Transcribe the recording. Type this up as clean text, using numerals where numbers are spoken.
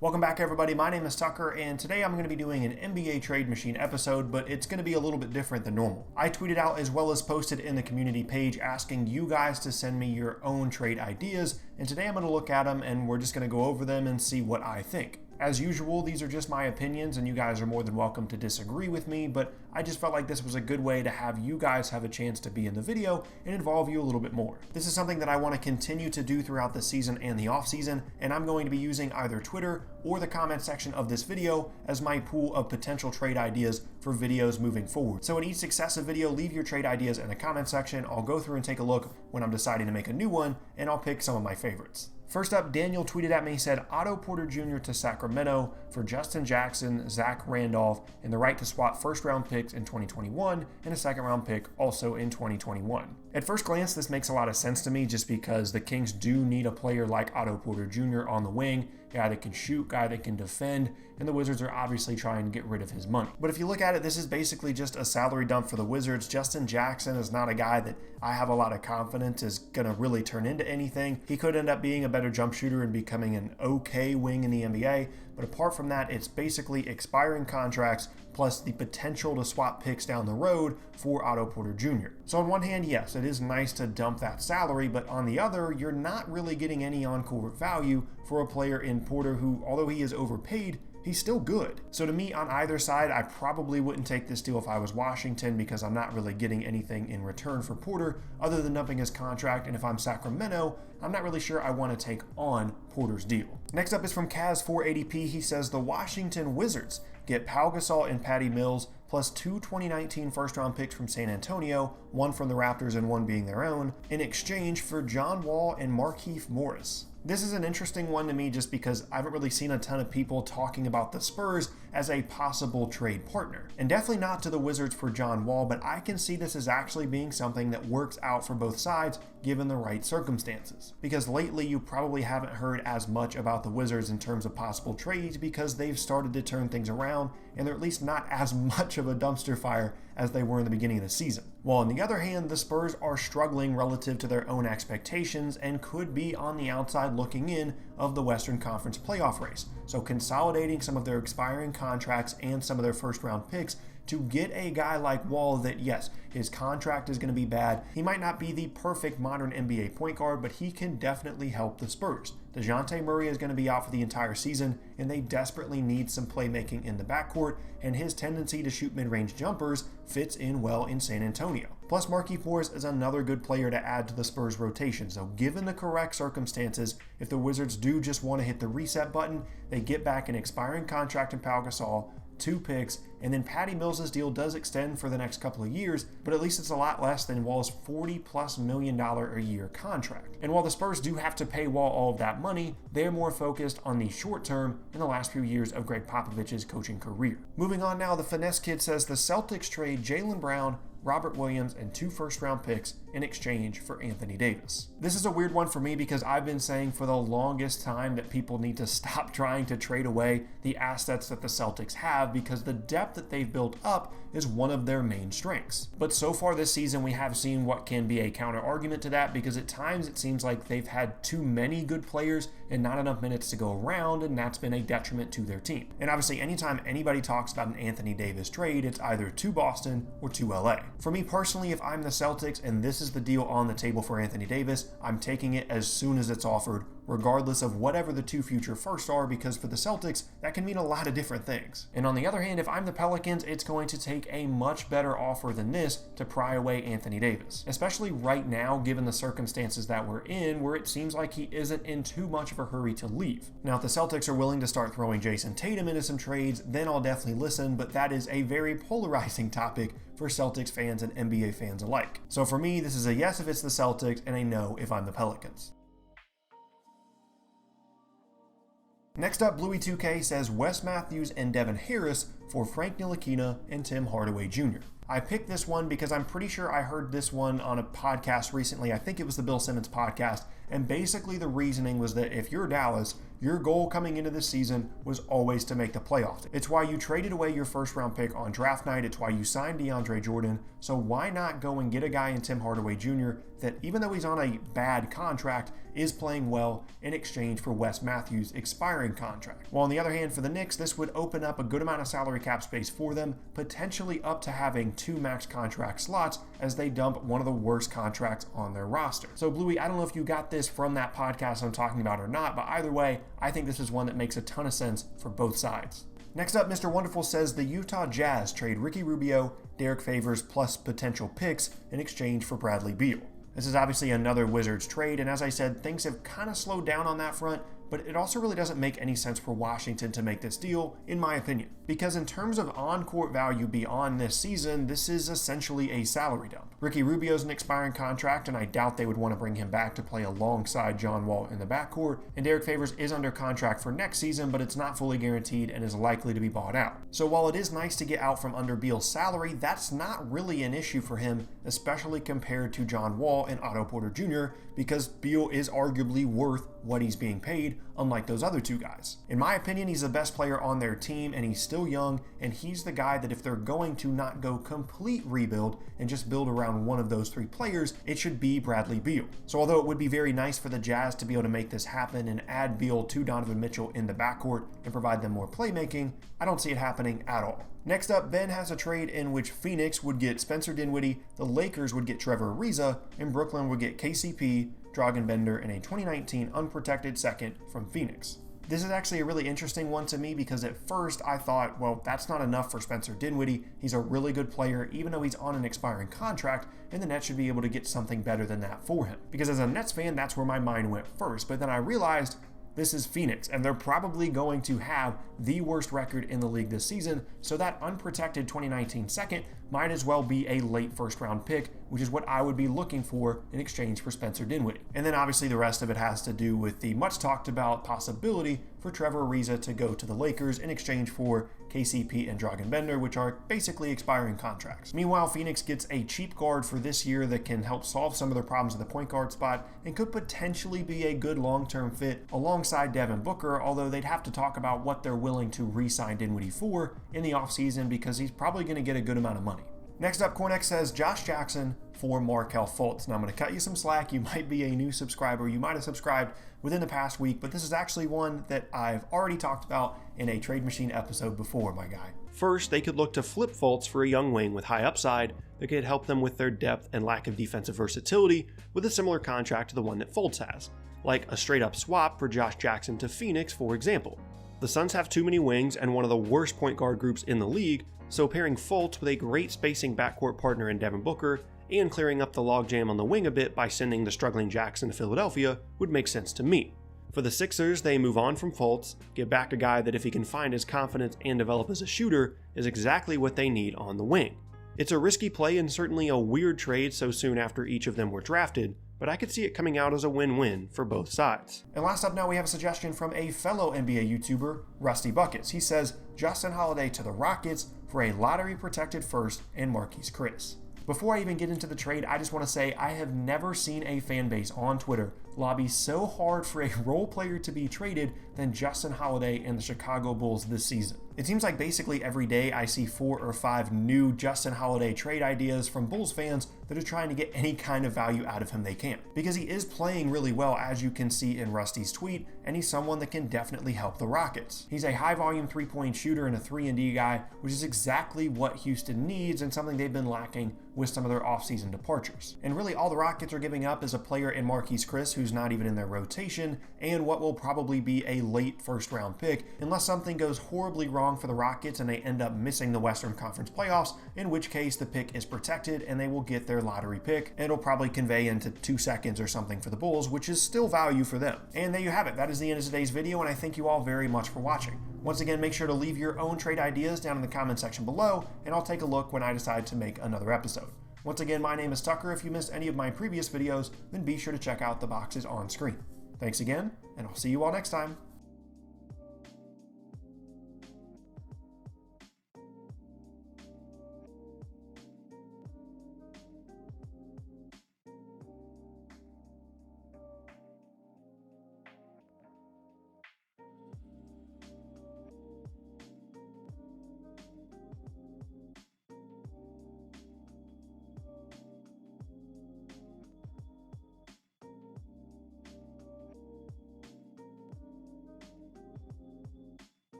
Welcome back, everybody. My name is Tucker, and today I'm going to be doing an NBA Trade Machine episode, but it's going to be a little bit different than normal. I tweeted out as well as posted in the community page asking you guys to send me your own trade ideas, and today I'm going to look at them and we're just going to go over them and see what I think. As usual, these are just my opinions, and you guys are more than welcome to disagree with me, but I just felt like this was a good way to have you guys have a chance to be in the video and involve you a little bit more. This is something that I want to continue to do throughout the season and the off-season, and I'm going to be using either Twitter or the comment section of this video as my pool of potential trade ideas for videos moving forward. So in each successive video, leave your trade ideas in the comment section. I'll go through and take a look when I'm deciding to make a new one, and I'll pick some of my favorites. First up, Daniel tweeted at me, said Otto Porter Jr. to Sacramento for Justin Jackson, Zach Randolph, and the right to swap first-round picks in 2021 and a second-round pick also in 2021. At first glance, this makes a lot of sense to me just because the Kings do need a player like Otto Porter Jr. on the wing, a guy that can shoot, guy that can defend, and the Wizards are obviously trying to get rid of his money. But if you look at it, this is basically just a salary dump for the Wizards. Justin Jackson is not a guy that I have a lot of confidence is going to really turn into anything. He could end up being a better jump shooter and becoming an okay wing in the NBA, but apart from that, it's basically expiring contracts plus the potential to swap picks down the road for Otto Porter Jr. So on one hand, yes, it is nice to dump that salary, but on the other, you're not really getting any on-court value for a player in Porter who, although he is overpaid, he's still good. So to me, on either side, I probably wouldn't take this deal if I was Washington because I'm not really getting anything in return for Porter other than dumping his contract. And if I'm Sacramento, I'm not really sure I want to take on Porter's deal. Next up is from Kaz480p. He says the Washington Wizards get Pau Gasol and Patty Mills plus two 2019 first-round picks from San Antonio, one from the Raptors and one being their own, in exchange for John Wall and Markieff Morris. This is an interesting one to me just because I haven't really seen a ton of people talking about the Spurs as a possible trade partner. And definitely not to the Wizards for John Wall, but I can see this as actually being something that works out for both sides given the right circumstances. Because lately you probably haven't heard as much about the Wizards in terms of possible trades because they've started to turn things around and they're at least not as much of a dumpster fire as they were in the beginning of the season. While on the other hand, the Spurs are struggling relative to their own expectations and could be on the outside looking in of the Western Conference playoff race. So consolidating some of their expiring contracts and some of their first round picks to get a guy like Wall that, yes, his contract is going to be bad. He might not be the perfect modern NBA point guard, but he can definitely help the Spurs. DeJounte Murray is going to be out for the entire season, and they desperately need some playmaking in the backcourt, and his tendency to shoot mid-range jumpers fits in well in San Antonio. Plus, Markieff Morris is another good player to add to the Spurs rotation, so given the correct circumstances, if the Wizards do just want to hit the reset button, they get back an expiring contract in Pau Gasol, 2 picks, and then Patty Mills' deal does extend for the next couple of years, but at least it's a lot less than Wall's $40+ million a year contract. And while the Spurs do have to pay Wall all of that money, they're more focused on the short term in the last few years of Greg Popovich's coaching career. Moving on now, the Finesse Kid says the Celtics trade Jaylen Brown, Robert Williams, and 2 first-round picks in exchange for Anthony Davis. This is a weird one for me because I've been saying for the longest time that people need to stop trying to trade away the assets that the Celtics have because the depth that they've built up is one of their main strengths. But so far this season, we have seen what can be a counter argument to that because at times it seems like they've had too many good players and not enough minutes to go around, and that's been a detriment to their team. And obviously, anytime anybody talks about an Anthony Davis trade, it's either to Boston or to LA. For me personally, if I'm the Celtics and this is the deal on the table for Anthony Davis, I'm taking it as soon as it's offered, regardless of whatever the 2 future firsts are, because for the Celtics, that can mean a lot of different things. And on the other hand, if I'm the Pelicans, it's going to take a much better offer than this to pry away Anthony Davis. Especially right now, given the circumstances that we're in, where it seems like he isn't in too much of a hurry to leave. Now, if the Celtics are willing to start throwing Jason Tatum into some trades, then I'll definitely listen, but that is a very polarizing topic for Celtics fans and NBA fans alike. So for me, this is a yes if it's the Celtics and a no if I'm the Pelicans. Next up, Bluey2K says Wes Matthews and Devin Harris for Frank Ntilikina and Tim Hardaway Jr. I picked this one because I'm pretty sure I heard this one on a podcast recently. I think it was the Bill Simmons podcast. And basically the reasoning was that if you're Dallas, your goal coming into this season was always to make the playoffs. It's why you traded away your first round pick on draft night. It's why you signed DeAndre Jordan. So why not go and get a guy in Tim Hardaway Jr. that, even though he's on a bad contract, is playing well in exchange for Wes Matthews' expiring contract. While on the other hand, for the Knicks, this would open up a good amount of salary cap space for them, potentially up to having 2 max contract slots as they dump one of the worst contracts on their roster. So Bluey, I don't know if you got this from that podcast I'm talking about or not, but either way, I think this is one that makes a ton of sense for both sides. Next up, Mr. Wonderful says the Utah Jazz trade Ricky Rubio, Derek Favors, plus potential picks in exchange for Bradley Beal. This is obviously another Wizards trade, and as I said, things have kind of slowed down on that front, but it also really doesn't make any sense for Washington to make this deal, in my opinion. Because in terms of on-court value beyond this season, this is essentially a salary dump. Ricky Rubio's an expiring contract, and I doubt they would want to bring him back to play alongside John Wall in the backcourt, and Derek Favors is under contract for next season, but it's not fully guaranteed and is likely to be bought out. So while it is nice to get out from under Beal's salary, that's not really an issue for him, especially compared to John Wall and Otto Porter Jr., because Beal is arguably worth what he's being paid, unlike those other 2 guys. In my opinion, he's the best player on their team, and he's still young, and he's the guy that if they're going to not go complete rebuild and just build around one of those 3 players, it should be Bradley Beal. So although it would be very nice for the Jazz to be able to make this happen and add Beal to Donovan Mitchell in the backcourt and provide them more playmaking, I don't see it happening at all. Next up, Ben has a trade in which Phoenix would get Spencer Dinwiddie, the Lakers would get Trevor Ariza, and Brooklyn would get KCP, Dragan Bender, and a 2019 unprotected second from Phoenix. This is actually a really interesting one to me because at first I thought, well, that's not enough for Spencer Dinwiddie. He's a really good player, even though he's on an expiring contract, and the Nets should be able to get something better than that for him. Because as a Nets fan, that's where my mind went first, but then I realized this is Phoenix, and they're probably going to have the worst record in the league this season, so that unprotected 2019 second might as well be a late first round pick, which is what I would be looking for in exchange for Spencer Dinwiddie. And then obviously the rest of it has to do with the much talked about possibility for Trevor Ariza to go to the Lakers in exchange for KCP and Dragan Bender, which are basically expiring contracts. Meanwhile, Phoenix gets a cheap guard for this year that can help solve some of their problems at the point guard spot and could potentially be a good long-term fit alongside Devin Booker, although they'd have to talk about what they're willing to re-sign Dinwiddie for in the offseason because he's probably going to get a good amount of money. Next up, Cornex says Josh Jackson for Markelle Fultz. Now I'm going to cut you some slack. You might be a new subscriber. You might have subscribed within the past week, but this is actually one that I've already talked about in a Trade Machine episode before, my guy. First, they could look to flip Fultz for a young wing with high upside that could help them with their depth and lack of defensive versatility with a similar contract to the one that Fultz has, like a straight-up swap for Josh Jackson to Phoenix, for example. The Suns have too many wings and one of the worst point guard groups in the league, so pairing Fultz with a great spacing backcourt partner in Devin Booker and clearing up the logjam on the wing a bit by sending the struggling Jackson to Philadelphia would make sense to me. For the Sixers, they move on from Fultz, get back a guy that if he can find his confidence and develop as a shooter is exactly what they need on the wing. It's a risky play and certainly a weird trade so soon after each of them were drafted, but I could see it coming out as a win-win for both sides. And last up now, we have a suggestion from a fellow NBA YouTuber, Rusty Buckets. He says Justin Holiday to the Rockets for a lottery-protected first and Marquise Chris. Before I even get into the trade, I just want to say I have never seen a fan base on Twitter lobby so hard for a role player to be traded than Justin Holiday and the Chicago Bulls this season. It seems like basically every day I see 4 or 5 new Justin Holiday trade ideas from Bulls fans that are trying to get any kind of value out of him they can. Because he is playing really well, as you can see in Rusty's tweet, and he's someone that can definitely help the Rockets. He's a high-volume three-point shooter and a 3-and-D guy, which is exactly what Houston needs and something they've been lacking with some of their offseason departures. And really all the Rockets are giving up is a player in Marquise Chris who's not even in their rotation, and what will probably be a late first-round pick, unless something goes horribly wrong for the Rockets and they end up missing the Western Conference playoffs, in which case the pick is protected and they will get their lottery pick, and it'll probably convey into 2 seconds or something for the Bulls, which is still value for them. And there you have it. That is the end of today's video, and I thank you all very much for watching. Once again, make sure to leave your own trade ideas down in the comment section below, and I'll take a look when I decide to make another episode. Once again, my name is Tucker. If you missed any of my previous videos, then be sure to check out the boxes on screen. Thanks again, and I'll see you all next time.